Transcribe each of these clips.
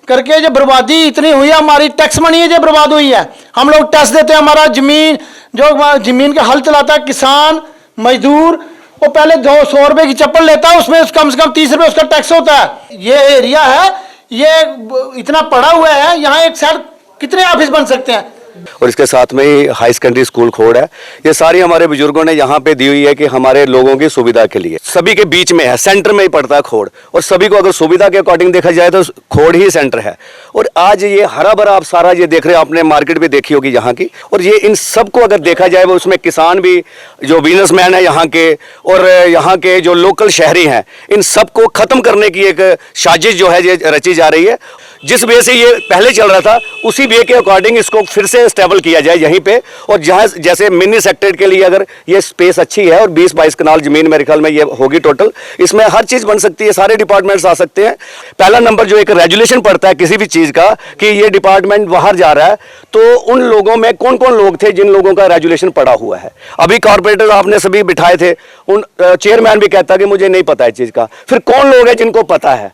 करके जो बर्बादी इतनी हुई है, हमारी टैक्स मनी है जो बर्बाद हुई है। हम लोग टैक्स देते हैं, हमारा जमीन जो जमीन का हल चलाता है किसान मजदूर, वो पहले 200 रुपए की चप्पल लेता है, उसमें कम से कम 30 रुपए उसका टैक्स होता है। ये एरिया है, ये इतना पड़ा हुआ है, यहाँ एक साइड कितने ऑफिस बन सकते हैं। और इसके साथ में ही हाई सेकेंडरी स्कूल खोड़ है। ये सारी हमारे बुजुर्गों ने यहाँ पे दी हुई है कि हमारे लोगों की सुविधा के लिए। सभी के बीच में है, सेंटर में ही पड़ता है खोड़, और सभी को अगर सुविधा के अकॉर्डिंग देखा जाए तो खोड़ ही सेंटर है। और आज ये हरा भरा आप सारा ये देख रहे हो, आपने मार्केट भी देखी होगी यहाँ की, और ये इन सबको अगर देखा जाए वो उसमें किसान भी, जो बिजनेसमैन है यहाँ के, और यहाँ के जो लोकल शहरी हैं, इन सबको खत्म करने की एक साजिश जो है ये रची जा रही है। जिस वे से ये पहले चल रहा था उसी वे के अकॉर्डिंग इसको फिर से स्टेबल किया जाए यहीं पे। और जहाँ जैसे मिनी सेक्टर के लिए अगर ये स्पेस अच्छी है और 20-22 कनाल जमीन मेरे ख्याल में ये होगी टोटल, इसमें हर चीज़ बन सकती है, सारे डिपार्टमेंट्स आ सकते हैं। पहला नंबर जो एक रेजुलेशन पड़ता है किसी भी चीज़ का कि ये डिपार्टमेंट बाहर जा रहा है, तो उन लोगों में कौन कौन लोग थे जिन लोगों का रेजुलेशन पड़ा हुआ है। अभी कॉर्पोरेटर आपने सभी बिठाए थे, उन चेयरमैन भी कहता कि मुझे नहीं पता है चीज़ का, फिर कौन लोग हैं जिनको पता है।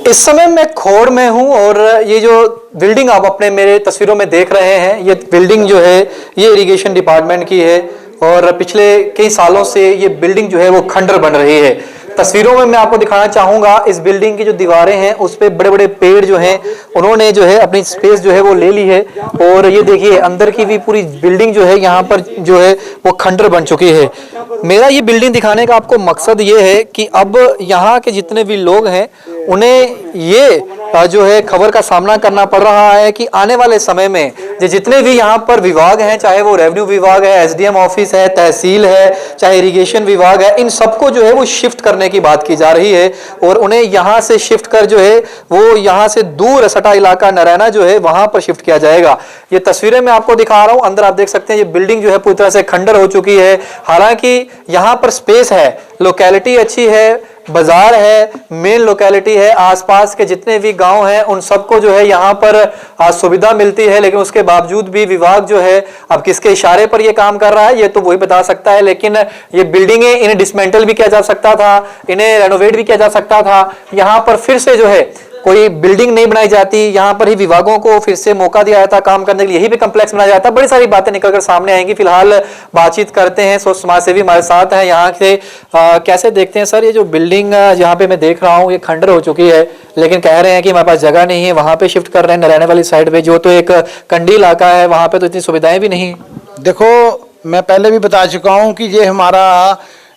इस समय मैं खोड़ में हूं और ये जो बिल्डिंग आप अपने मेरे तस्वीरों में देख रहे हैं, ये बिल्डिंग जो है ये इरिगेशन डिपार्टमेंट की है और पिछले कई सालों से ये बिल्डिंग जो है वो खंडर बन रही है। तस्वीरों में मैं आपको दिखाना चाहूंगा, इस बिल्डिंग की जो दीवारें हैं उस पे बड़े बड़े पेड़ जो हैं उन्होंने जो है अपनी स्पेस जो है वो ले ली है। और ये देखिए अंदर की भी पूरी बिल्डिंग जो है यहाँ पर जो है वो खंडर बन चुकी है। मेरा ये बिल्डिंग दिखाने का आपको मकसद ये है कि अब यहाँ के जितने भी लोग हैं उन्हें ये जो है खबर का सामना करना पड़ रहा है कि आने वाले समय में जितने भी यहाँ पर विभाग हैं, चाहे वो रेवेन्यू विभाग है, एसडीएम ऑफिस है, तहसील है, चाहे इरिगेशन विभाग है, इन सबको जो है वो शिफ्ट करने की बात की जा रही है। और उन्हें यहाँ से शिफ्ट कर जो है वो यहाँ से दूर सटा इलाका नरैना जो है वहां पर शिफ्ट किया जाएगा। ये तस्वीरें मैं आपको दिखा रहा हूँ, अंदर आप देख सकते हैं ये बिल्डिंग जो है पूरी तरह से खंडर हो चुकी है। हालांकि यहाँ पर स्पेस है, लोकेलिटी अच्छी है, बाजार है, मेन लोकेलिटी है, आसपास के जितने भी गांव हैं उन सबको जो है यहाँ पर सुविधा मिलती है। लेकिन उसके बावजूद भी विभाग जो है अब किसके इशारे पर ये काम कर रहा है ये तो वही बता सकता है। लेकिन ये बिल्डिंगें, इन्हें डिसमेंटल भी किया जा सकता था, इन्हें रेनोवेट भी किया जा सकता था। यहाँ पर फिर से जो है कोई बिल्डिंग नहीं बनाई जाती, यहाँ पर ही विभागों को फिर से मौका दिया जाता काम करने के लिए, यही भी कम्प्लेक्स बनाया जाता। बड़ी सारी बातें निकलकर सामने आएंगी। फिलहाल बातचीत करते हैं, सोच समाज सेवी हमारे साथ हैं यहाँ से। कैसे देखते हैं सर ये जो बिल्डिंग जहाँ पे मैं देख रहा हूँ ये खंडर हो चुकी है, लेकिन कह रहे हैं कि हमारे पास जगह नहीं है, वहाँ पे शिफ्ट कर रहे हैं नरैना वाली साइड पे, जो तो एक कंडी इलाका है, वहाँ पे तो इतनी सुविधाएं भी नहीं। देखो मैं पहले भी बता चुका हूँ कि ये हमारा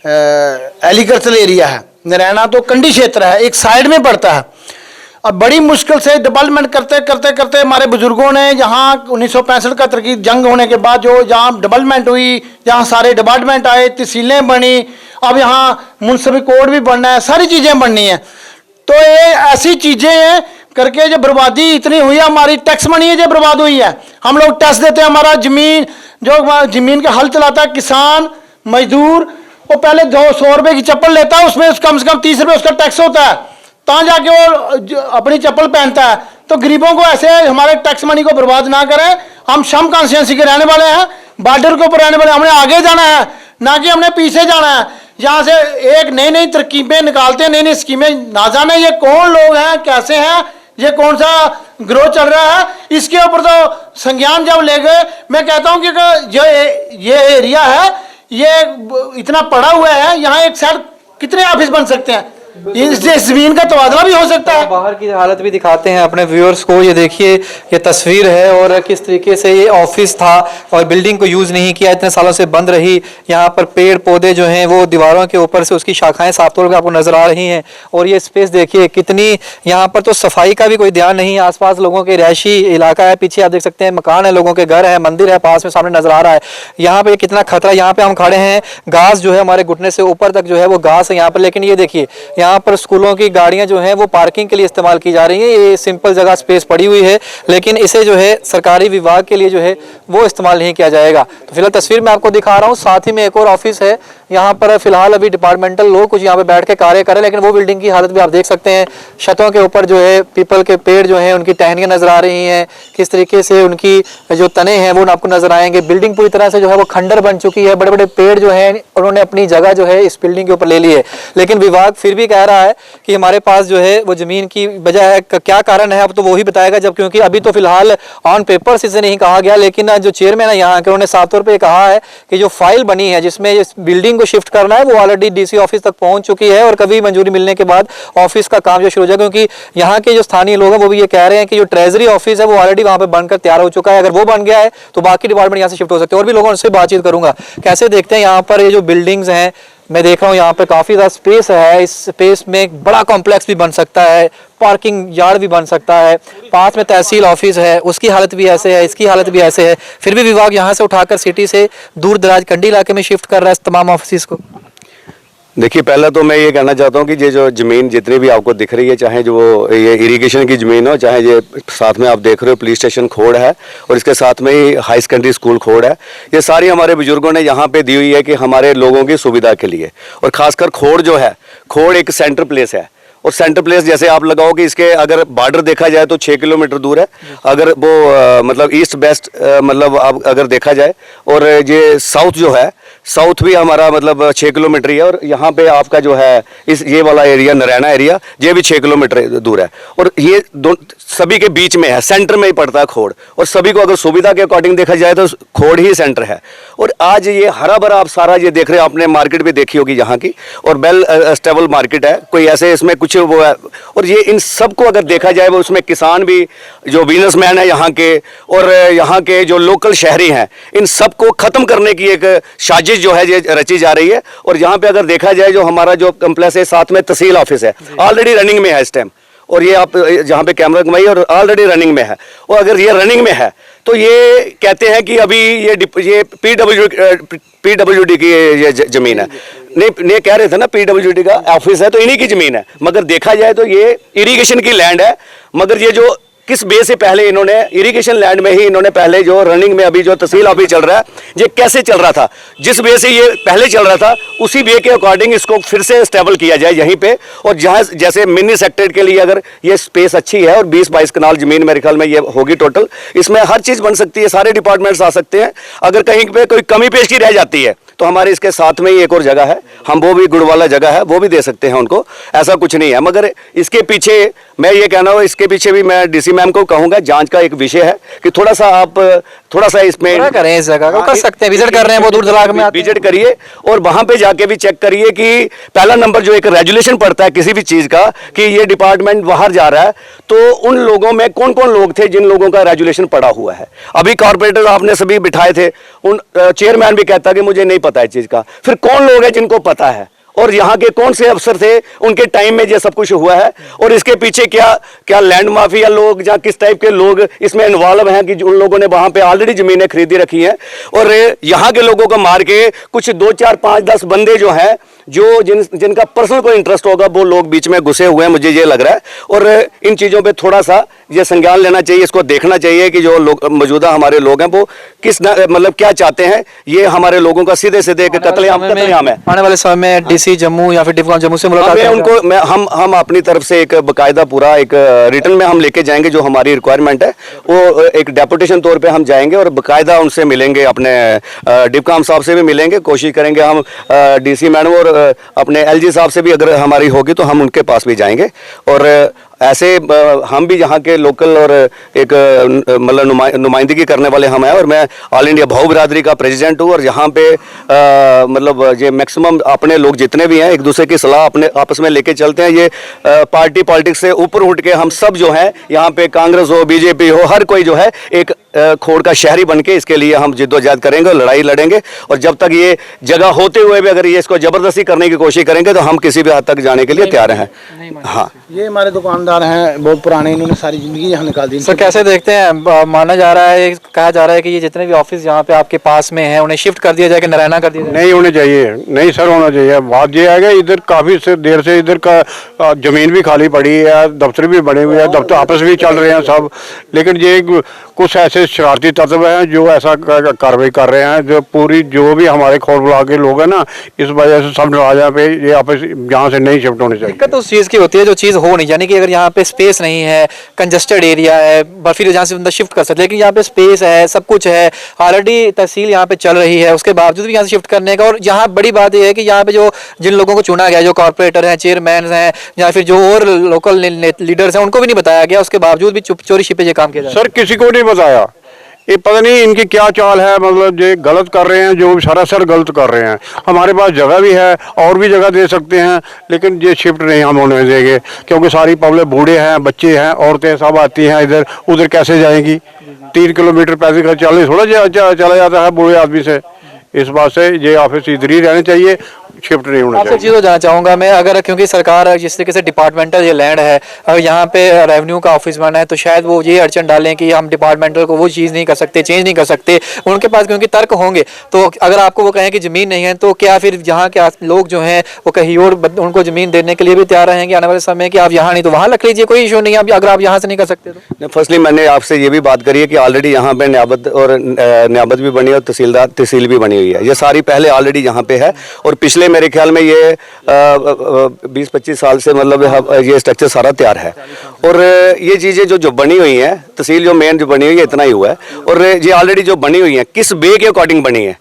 एग्रीकल्चरल एरिया है, नरैना तो कंडी क्षेत्र है, एक साइड में पड़ता है। अब बड़ी मुश्किल से डेवलपमेंट करते करते करते हमारे बुजुर्गों ने यहाँ 1965 का तरक्की जंग होने के बाद जो जहाँ डेवलपमेंट हुई, जहाँ सारे डिपार्टमेंट आए, तहसीलें बनी, अब यहाँ म्युनिसिपल कोड भी बनना है, सारी चीज़ें बननी है। तो ये ऐसी चीज़ें हैं करके जो बर्बादी इतनी हुई है, हमारी टैक्स मनी है जो बर्बाद हुई है। हम लोग टैक्स देते हैं, हमारा जमीन जो जमीन का हल चलाता है किसान मजदूर, वो पहले 200 रुपए की चप्पल लेता है, उसमें कम से कम 30 रुपए उसका टैक्स होता है, तहाँ जाके वो अपनी चप्पल पहनता है। तो गरीबों को ऐसे हमारे टैक्स मनी को बर्बाद ना करें। हम शम कॉन्स्टिट्यूंसी के रहने वाले हैं, बॉर्डर के ऊपर रहने वाले, हमने आगे जाना है ना कि हमने पीछे जाना है। यहाँ से एक नई नई तरकीबें निकालते हैं, नई नई स्कीमें, ना जाने ये कौन लोग हैं, कैसे हैं, ये कौन सा ग्रोथ चल रहा है, इसके ऊपर तो संज्ञान जब ले गए। मैं कहता हूँ कि जो ये एरिया है ये इतना पड़ा हुआ है, यहाँ एक साइड कितने ऑफिस बन सकते हैं, इससे जमीन का तबादला भी हो सकता है। बाहर की हालत भी दिखाते हैं अपने व्यूअर्स को। ये देखिए ये तस्वीर है और किस तरीके से ये ऑफिस था और बिल्डिंग को यूज नहीं किया, इतने सालों से बंद रही। यहाँ पर पेड़ पौधे जो हैं वो दीवारों के ऊपर से उसकी शाखाएं साफ तौर पर आपको नजर आ रही हैं। और ये स्पेस देखिए कितनी, यहाँ पर तो सफाई का भी कोई ध्यान नहीं है। आसपास लोगों के रिहायशी इलाका है, पीछे आप देख सकते हैं मकान है, लोगों के घर है, मंदिर है पास में सामने नजर आ रहा है। यहाँ पे कितना खतरा, यहाँ पे हम खड़े हैं, घास जो है हमारे घुटने से ऊपर तक जो है वो घास है यहाँ पर। लेकिन ये देखिए यहाँ पर स्कूलों की गाड़ियां जो हैं वो पार्किंग के लिए इस्तेमाल की जा रही हैं। ये सिंपल जगह स्पेस पड़ी हुई है, लेकिन इसे जो है सरकारी विभाग के लिए जो है वो इस्तेमाल नहीं किया जाएगा। तो फिलहाल तस्वीर मैं आपको दिखा रहा हूँ, साथ ही में एक और ऑफिस है यहाँ पर। फिलहाल अभी डिपार्टमेंटल लोग कुछ यहाँ पे बैठ के कार्य करें, लेकिन वो बिल्डिंग की हालत भी आप देख सकते हैं। छतों के ऊपर जो है पीपल के पेड़ जो हैं उनकी टहनियाँ नजर आ रही हैं, किस तरीके से उनकी जो तने हैं वो आपको नजर आएंगे। बिल्डिंग पूरी तरह से जो है वो खंडर बन चुकी है, बड़े बड़े पेड़ जो है उन्होंने अपनी जगह जो है इस बिल्डिंग के ऊपर ले ली है। लेकिन विभाग फिर भी कह रहा है कि हमारे पास जो है वो जमीन की वजह है, क्या कारण है अब तो वो ही बताएगा, जब क्योंकि अभी तो फिलहाल ऑन पेपर्स इसे नहीं कहा गया, लेकिन जो चेयरमैन है यहाँ के उन्होंने साफ तौर पे कहा है कि जो फाइल बनी है जिसमें इस बिल्डिंग को शिफ्ट करना है वो ऑलरेडी डीसी ऑफिस तक पहुंच चुकी है और कभी मंजूरी मिलने के बाद ऑफिस का काम जो शुरू हो जाएगा, क्योंकि यहाँ के जो स्थानीय लोग हैं वो भी ये कह रहे हैं कि जो ट्रेजरी ऑफिस है वो ऑलरेडी वहाँ पे बनकर तैयार हो चुका है, अगर वो बन गया है तो बाकी डिपार्टमेंट यहाँ से शिफ्ट हो सकते हैं। और भी लोगों से बातचीत करूंगा। कैसे देखते हैं यहाँ पर ये जो बिल्डिंग्स हैं, मैं देख रहा हूँ यहाँ पे काफी ज्यादा स्पेस है, इस स्पेस में एक बड़ा कॉम्प्लेक्स भी बन सकता है, पार्किंग यार्ड भी बन सकता है, पास में तहसील ऑफिस है, उसकी हालत भी ऐसे है, इसकी हालत भी ऐसे है, फिर भी विभाग यहाँ से उठाकर सिटी से दूर दराज कंडी इलाके में शिफ्ट कर रहा है इस तमाम ऑफिस को। देखिए, पहला तो मैं ये कहना चाहता हूँ कि ये जो ज़मीन जितनी भी आपको दिख रही है, चाहे जो ये इरिगेशन की ज़मीन हो, चाहे ये साथ में आप देख रहे हो पुलिस स्टेशन खोड़ है और इसके साथ में ही हाई सेकेंडरी स्कूल खोड़ है, ये सारी हमारे बुजुर्गों ने यहाँ पे दी हुई है कि हमारे लोगों की सुविधा के लिए। और ख़ासकर खोड़ जो है, खोड़ एक सेंटर प्लेस है और सेंटर प्लेस जैसे आप लगाओ कि इसके अगर बॉर्डर देखा जाए तो 6 किलोमीटर दूर है, अगर वो मतलब ईस्ट वेस्ट मतलब आप अगर देखा जाए, और ये साउथ जो है, साउथ भी हमारा मतलब 6 किलोमीटर ही है, और यहाँ पे आपका जो है इस ये वाला एरिया नारायणा एरिया ये भी 6 किलोमीटर दूर है, और ये सभी के बीच में है, सेंटर में ही पड़ता है खोड़, और सभी को अगर सुविधा के अकॉर्डिंग देखा जाए तो खोड़ ही सेंटर है। और आज ये हरा भरा आप सारा ये देख रहे हो, आपने मार्केट भी देखी होगी यहाँ की, और वेल स्टेबल मार्केट है, कोई ऐसे इसमें कुछ वो है। और ये इन सबको अगर देखा जाए वो उसमें किसान भी, जो बिजनेसमैन है यहाँ के, और यहाँ के जो लोकल शहरी हैं, इन सबको ख़त्म करने की एक साजिश जो है ये रची जा रही है। और यहाँ पे अगर देखा जाए जो हमारा जो कम्प्लेक्स है, साथ में तहसील ऑफिस है, ऑलरेडी रनिंग में है इस टाइम, और ये आप जहाँ पे कैमरा घुमाई और ऑलरेडी रनिंग में है। और अगर ये रनिंग में है तो ये कहते हैं कि अभी ये पीडब्ल्यूडी की ये ज़मीन है, नहीं कह रहे थे ना, पीडब्ल्यूडी का ऑफिस है तो इन्हीं की ज़मीन है, मगर देखा जाए तो ये इरिगेशन की लैंड है। मगर ये जो किस बे से पहले इन्होंने इरिगेशन लैंड में ही इन्होंने पहले जो रनिंग में अभी जो तहसील ऑफिस चल रहा है, ये कैसे चल रहा था, जिस बे से ये पहले चल रहा था उसी बे के अकॉर्डिंग इसको फिर से स्टेबल किया जाए यहीं पे। और जहाँ जैसे मिनी सेक्टर के लिए अगर ये स्पेस अच्छी है और 20-22 कनाल जमीन मेरे ख्याल में ये होगी टोटल, इसमें हर चीज़ बन सकती है, सारे डिपार्टमेंट्स आ सकते हैं। अगर कहीं पे कोई कमी पेशी रह जाती है तो हमारे इसके साथ में ही एक और जगह है, हम वो भी गुड़ वाला जगह है, वो भी दे सकते हैं उनको, ऐसा कुछ नहीं है। मगर इसके पीछे मैं ये कहना हूँ, इसके पीछे भी मैं डीसी मैम को कहूँगा, जांच का एक विषय है कि थोड़ा सा आप थोड़ा सा इसमें करें, इस जगह को कर सकते हैं, विजिट कर रहे हैं वो दूर दराज में, विजिट करिए और वहाँ पे जाके भी चेक करिए कि पहला नंबर जो एक रेजुलेशन पड़ता है किसी भी चीज़ का कि ये डिपार्टमेंट बाहर जा रहा है, तो उन लोगों में कौन कौन लोग थे जिन लोगों का रेजुलेशन पड़ा हुआ है। अभी कॉर्पोरेटर आपने सभी बिठाए थे, उन चेयरमैन भी कहता कि मुझे नहीं पता है चीज़ का, फिर कौन लोग हैं जिनको पता है और यहाँ के कौन से अफसर थे उनके टाइम में ये सब कुछ हुआ है, और इसके पीछे क्या क्या लैंड माफिया लोग या किस टाइप के लोग इसमें इन्वॉल्व हैं कि उन लोगों ने वहाँ पे ऑलरेडी ज़मीनें खरीदी रखी हैं, और यहाँ के लोगों को मार के कुछ 2, 4, 5, 10 बंदे जो हैं, जो जिनका पर्सनल कोई इंटरेस्ट होगा, वो लोग बीच में घुसे हुए हैं, मुझे ये लग रहा है। और इन चीज़ों पे थोड़ा सा ये संज्ञान लेना चाहिए, इसको देखना चाहिए कि जो लोग मौजूदा हमारे लोग हैं वो किस मतलब क्या चाहते हैं। ये हमारे लोगों का सीधे सीधे कत्लेआम है। आने वाले समय में डीसी जम्मू या फिर डिफकॉन जम्मू से मुलाकात मैं उनको हम अपनी तरफ से एक बाकायदा पूरा एक रिटर्न में हम लेके जाएंगे, जो हमारी रिक्वायरमेंट है वो एक डेपुटेशन तौर पे हम जाएंगे और बाकायदा उनसे मिलेंगे, अपने डिफकॉम साहब से भी मिलेंगे, कोशिश करेंगे हम डीसी मैडम और अपने एलजी साहब से भी अगर हमारी होगी तो हम उनके पास भी जाएंगे। और ऐसे हम भी यहाँ के लोकल और एक मतलब नुमाइंदगी करने वाले हम हैं, और मैं ऑल इंडिया भाऊ बिरादरी का प्रेसिडेंट हूँ, और यहाँ पे मतलब ये मैक्सिमम अपने लोग जितने भी हैं एक दूसरे की सलाह अपने आपस में लेके चलते हैं। ये पार्टी पॉलिटिक्स से ऊपर उठ के हम सब जो हैं यहाँ पे, कांग्रेस हो, बीजेपी हो, हर कोई जो है एक खोड़ का शहरी बन के इसके लिए हम जिद्दोजहद करेंगे, लड़ाई लड़ेंगे। और जब तक ये जगह होते हुए भी अगर ये इसको ज़बरदस्ती करने की कोशिश करेंगे तो हम किसी भी हद तक जाने के लिए तैयार हैं। हाँ, ये हमारे दुकानदार हैं, बहुत पुराने, इन्होंने सारी जिंदगी यहाँ निकाल दी। सर कैसे देखते हैं, माना जा रहा है, कहा जा रहा है कि ये जितने भी ऑफिस यहाँ पे आपके पास में हैं उन्हें शिफ्ट कर दिया जाए कि नारायणा कर दिया जाए? नहीं होने चाहिए, नहीं सर होना चाहिए। बात ये है कि इधर काफ़ी देर से इधर का ज़मीन भी खाली पड़ी है, दफ्तर भी बने हुए हैं, दफ्तर आपस भी चल रहे हैं सब, लेकिन ये कुछ ऐसे शरारती तत्व हैं जो ऐसा कार्रवाई कर रहे हैं, जो पूरी जो भी हमारे खोड़ ब्लॉक के लोग हैं ना, इस वजह से सब नाराज पे ये आपस यहाँ से नहीं शिफ्ट होने चाहिए। दिक्कत उस चीज़ की होती है जो चीज़ हो नहीं, यानी कि अगर यहाँ पे स्पेस नहीं है, कंजस्टेड एरिया है, बर्फीले जहाँ से बंदा शिफ्ट कर सकते, लेकिन यहाँ पे स्पेस है, सब कुछ है, ऑलरेडी तहसील यहाँ पे चल रही है, उसके बावजूद भी यहाँ से शिफ्ट करने का। और यहाँ बड़ी बात यह है कि यहाँ पे जो जिन लोगों को चुना गया, जो कॉर्पोरेटर हैं, चेयरमैन हैं, या फिर जो और लोकल लीडर्स हैं, उनको भी नहीं बताया गया, उसके बावजूद भी चोरी छिपे ये काम किया जा रहा है। सर किसी को नहीं बताया, ये पता नहीं इनकी क्या चाल है, मतलब ये गलत कर रहे हैं, जो सरासर गलत कर रहे हैं। हमारे पास जगह भी है और भी जगह दे सकते हैं, लेकिन ये शिफ्ट नहीं हम होने देंगे, क्योंकि सारी पब्लिक बूढ़े हैं, बच्चे हैं, औरतें सब आती हैं इधर उधर, कैसे जाएंगी? 3 किलोमीटर पैसे का चले थोड़ा चला जाता है बूढ़े आदमी से। इस बात से ये ऑफिस इधर ही रहने चाहिए, शिफ्ट नहीं होना आपसे चाहिए। चीज़ हो जाना चाहूँगा मैं, अगर क्योंकि सरकार जिस तरीके से डिपार्टमेंटल ये लैंड है, अगर यहाँ पे रेवेन्यू का ऑफिस बना है तो शायद वो ये अड़चन डालें कि हम डिपार्टमेंटल को वो चीज़ नहीं कर सकते, चेंज नहीं कर सकते। उनके पास क्योंकि तर्क होंगे, तो अगर आपको वो कहें कि ज़मीन नहीं है, तो क्या फिर यहाँ के लोग जो हैं वो कहीं और उनको ज़मीन देने के लिए भी तैयार रहेंगे आने वाले समय कि आप यहाँ नहीं तो वहाँ रख लीजिए, कोई इशू नहीं है, अगर आप यहाँ से नहीं कर सकते तो? फर्स्टली मैंने आपसे ये भी बात करी है कि ऑलरेडी यहाँ पे न्याबत भी बनी है और तहसील भी बनी हुई है। ये सारी पहले ऑलरेडी यहाँ पे है, और पिछले मेरे ख्याल में ये 20-25 साल से मतलब ये स्ट्रक्चर सारा तैयार है। और ये चीज़ें जो बनी हुई हैं, तहसील जो मेन जो बनी हुई है इतना ही हुआ है, और ये ऑलरेडी जो बनी हुई है किस वे के अकॉर्डिंग बनी है।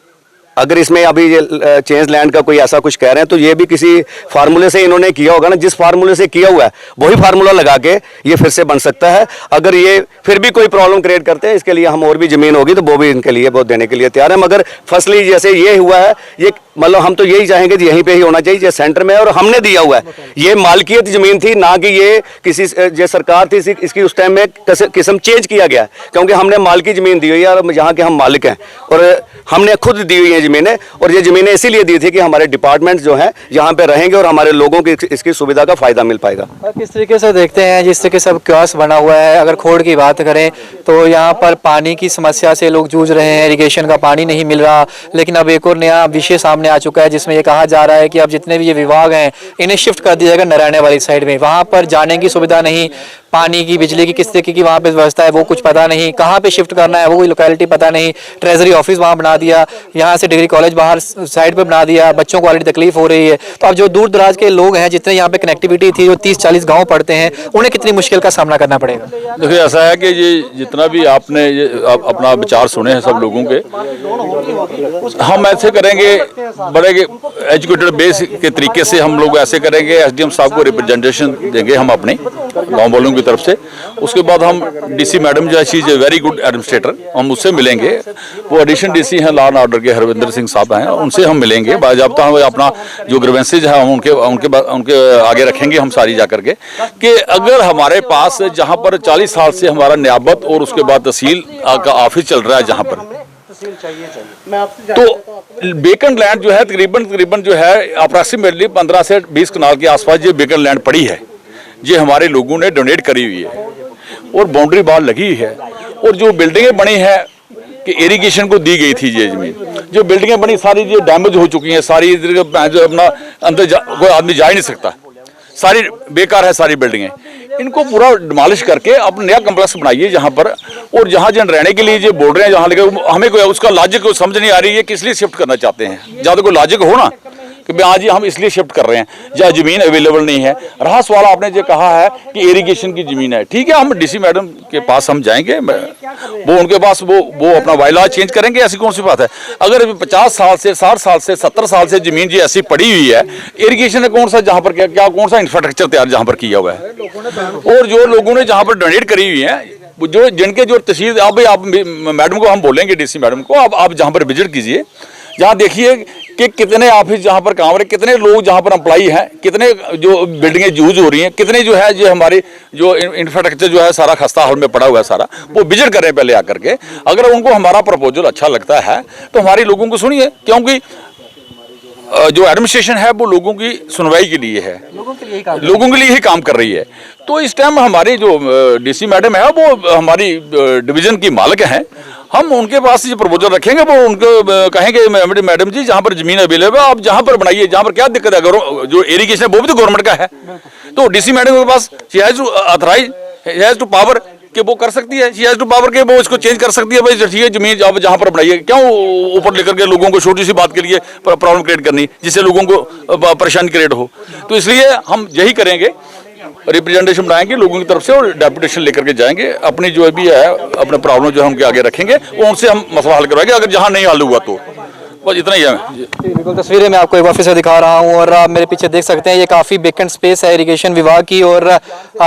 अगर इसमें अभी ये चेंज लैंड का कोई ऐसा कुछ कह रहे हैं तो ये भी किसी फार्मूले से इन्होंने किया होगा ना, जिस फार्मूले से किया हुआ है वही फार्मूला लगा के ये फिर से बन सकता है। अगर ये फिर भी कोई प्रॉब्लम क्रिएट करते हैं, इसके लिए हम और भी ज़मीन होगी तो वो भी इनके लिए बहुत देने के लिए तैयार है। मगर फर्स्टली जैसे ये हुआ है, ये मतलब हम तो यही चाहेंगे कि यहीं पे ही होना चाहिए, ये सेंटर में, और हमने दिया हुआ है। ये मालकियत ज़मीन थी, ना कि ये किसी जो सरकार थी इसकी उस टाइम में किस्म चेंज किया गया, क्योंकि हमने मालकी ज़मीन दी हुई है और यहाँ के हम मालिक हैं, और हमने खुद दी हुई है ज़मीनें। और ये ज़मीनें इसीलिए दी थी कि हमारे डिपार्टमेंट जो हैं यहाँ पे रहेंगे और हमारे लोगों को इसकी सुविधा का फ़ायदा मिल पाएगा। किस तरीके से देखते हैं, जिस तरीके से अब क्योस बना हुआ है, अगर खोड़ की बात करें तो यहाँ पर पानी की समस्या से लोग जूझ रहे हैं, इरिगेशन का पानी नहीं मिल रहा। लेकिन अब एक और नया विषय सामने आ चुका है जिसमें ये कहा जा रहा है कि अब जितने भी ये विभाग हैं इन्हें शिफ्ट कर दिया जाएगा नारायण वाली साइड में। वहाँ पर जाने की सुविधा नहीं, पानी की, बिजली की किस तरीके की वहाँ पे व्यवस्था है वो कुछ पता नहीं, कहाँ पे शिफ्ट करना है वो कोई लोकेलिटी पता नहीं। ट्रेजरी ऑफिस वहाँ बना दिया, यहाँ से डिग्री कॉलेज बाहर साइड पे बना दिया, बच्चों को ऑलरेडी तकलीफ हो रही है। तो अब जो दूर दराज के लोग हैं, जितने यहाँ पे कनेक्टिविटी थी, जो 30-40 गाँव पड़ते हैं, उन्हें कितनी मुश्किल का सामना करना पड़ेगा? देखिए ऐसा है कि ये जितना भी आपने ये अपना विचार सुने हैं सब लोगों के, हम ऐसे करेंगे, बड़े एजुकेटेड बेस के तरीके से हम लोग ऐसे करेंगे। एसडीएम साहब को रिप्रेजेंटेशन देंगे हम अपने गाँव वालों की तरफ से। उसके बाद हम डीसी मैडम जो है, she is a very good administrator, हम उससे मिलेंगे। वो एडिशन डीसी हैं लॉ एंड ऑर्डर के, हरविंदर सिंह साहब हैं, उनसे हम मिलेंगे। बाज़ाब्ता हम अपना जो ग्रीवेंसेज है हम उनके आगे रखेंगे हम सारी जा करके, कि अगर हमारे पास जहाँ पर 40 साल से हमारा न्याबत और उसके बाद तहसील का ऑफिस चल रहा है, जहाँ पर तो बेकन लैंड जो है तकरीबन जो है अप्रॉक्सीमेटली 15 से 20 कनाल के आसपास ये बेकन लैंड पड़ी है, ये हमारे लोगों ने डोनेट करी हुई है और बाउंड्री वॉल लगी हुई है। और जो बिल्डिंगें बनी है कि इरिगेशन को दी गई थी ये जमीन, जो बिल्डिंगें बनी सारी ये डैमेज हो चुकी हैं, सारी इधर जो अपना अंदर कोई आदमी जा ही नहीं सकता, सारी बेकार है सारी बिल्डिंगें। इनको पूरा डिमॉलिश करके अब नया कम्प्लेक्स बनाइए जहाँ पर, और जहाँ जन रहने के लिए जो बोल रहे हैं जहाँ लेकर, हमें कोई उसका लॉजिक समझ नहीं आ रही है किस लिए शिफ्ट करना चाहते हैं। जहाँ तो कोई लॉजिक हो ना कि आज ही हम इसलिए शिफ्ट कर रहे हैं, जहाँ ज़मीन अवेलेबल नहीं है। रहा सवाल आपने जो कहा है कि इरिगेशन की ज़मीन है, ठीक है, हम डीसी मैडम के पास हम जाएंगे, वो उनके पास वो अपना वाइलॉ चेंज करेंगे, ऐसी कौन सी बात है। अगर 50 साल से 60 साल से 70 साल से ज़मीन जी ऐसी पड़ी हुई है, इरिगेशन ने कौन सा जहाँ पर क्या कौन सा इंफ्रास्ट्रक्चर तैयार जहाँ पर किया हुआ है, और जो लोगों ने जहाँ पर डोनेट करी हुई है, जो जिनके जो तहसील, अब आप मैडम को हम बोलेंगे, डीसी मैडम को, आप जहाँ पर विजिट कीजिए, जहाँ देखिए कि कितने ऑफिस जहाँ पर काम हो रहे, कितने लोग जहाँ पर एम्प्लॉई हैं, कितने जो बिल्डिंगें यूज हो रही हैं, कितने जो है जो हमारी जो इंफ्रास्ट्रक्चर जो है सारा खस्ता हाल में पड़ा हुआ है सारा, वो विजिट करें पहले आकर के। अगर उनको हमारा प्रपोजल अच्छा लगता है तो हमारे लोगों को सुनिए, क्योंकि जो एडमिनिस्ट्रेशन है वो लोगों की सुनवाई के लिए है, लोगों के लिए ही काम कर रही है। तो इस टाइम हमारी जो डीसी मैडम है वो हमारी डिवीज़न की मालिक हैं, हम उनके पास ये प्रपोजल रखेंगे, वो उनको कहेंगे मैडम जी जहाँ पर ज़मीन अवेलेबल है आप जहाँ पर बनाइए, जहाँ पर क्या दिक्कत है, अगर जो इरिगेशन है वो भी तो गवर्नमेंट का है, तो डीसी मैडम के पास she has to authorise, she has to power कि वो कर सकती है, शी हैज़ टू पावर के वो इसको चेंज कर सकती है। भाई ठीक है, ज़मीन आप जहाँ पर बनाइए, क्यों ऊपर लेकर के लोगों को छोटी सी बात के लिए प्रॉब्लम क्रिएट करनी जिससे लोगों को परेशानी क्रिएट हो। तो इसलिए हम यही करेंगे रिप्रेजेंटेशन बनाएंगे लोगों की तरफ से और डेपुटेशन लेकर के जाएंगे, अपनी जो भी है अपने प्रॉब्लम जो है उनके आगे रखेंगे और उनसे हम मसला हल करवाएंगे अगर जहाँ नहीं हल हुआ तो। बस इतना ही है। बिल्कुल, तस्वीरें मैं आपको एक बार फिर से दिखा रहा हूँ और आप मेरे पीछे देख सकते हैं ये काफ़ी वेकेंट स्पेस है इरिगेशन विभाग की और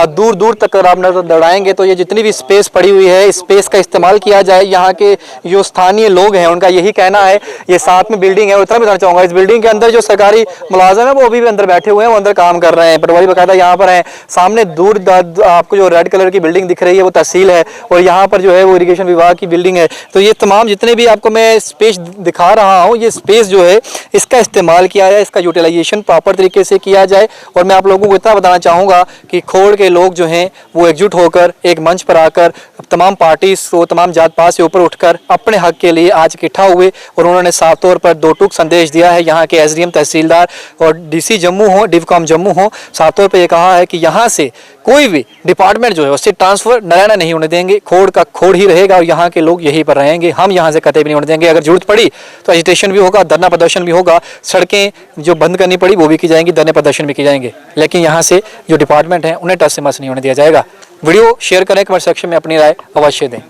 दूर दूर तक अगर आप नजर दौड़ाएंगे तो ये जितनी भी स्पेस पड़ी हुई है इस स्पेस का इस्तेमाल किया जाए। यहाँ के जो स्थानीय लोग हैं उनका यही कहना है। ये साथ में बिल्डिंग है, उतना भी बताना चाहूँगा, इस बिल्डिंग के अंदर जो सरकारी मुलाजिम है वो अभी भी अंदर बैठे हुए हैं, वो अंदर काम कर रहे हैं, पटवारी बाकायदा यहाँ पर है। सामने दूर आपको जो रेड कलर की बिल्डिंग दिख रही है वो तहसील है और यहाँ पर जो है वो इरिगेशन विभाग की बिल्डिंग है। तो ये तमाम जितने भी आपको मैं स्पेस दिखा रहा हूँ ये स्पेस जो है इसका इस्तेमाल किया जाए, इसका यूटिलाइजेशन प्रॉपर तरीके से किया जाए। और मैं आप लोगों को इतना बताना चाहूँगा कि खोड़ के लोग जो हैं वो एकजुट होकर एक मंच पर आकर तमाम पार्टीज को, तमाम जात पात से ऊपर उठकर अपने हक के लिए आज इकट्ठा हुए और उन्होंने साफ तौर पर दो टूक संदेश दिया है। यहाँ के एसडीएम, तहसीलदार और डीसी जम्मू हो, डिवकॉम जम्मू हो, साफ तौर पर यह कहा है कि यहाँ से कोई भी डिपार्टमेंट जो है उससे ट्रांसफर नारायण नहीं होने देंगे, खोड़ का खोड़ ही रहेगा और यहाँ के लोग यहीं पर रहेंगे। हम यहाँ से कतई भी नहीं होने देंगे। अगर जरूरत पड़ी तो एजिटेशन भी होगा, धरना प्रदर्शन भी होगा, सड़कें जो बंद करनी पड़ी वो भी की जाएंगी, धरने प्रदर्शन भी की जाएंगे, लेकिन यहाँ से जो डिपार्टमेंट है उन्हें टस से मस नहीं होने दिया जाएगा। वीडियो शेयर करें, कमेंट सेक्शन में अपनी राय अवश्य दें।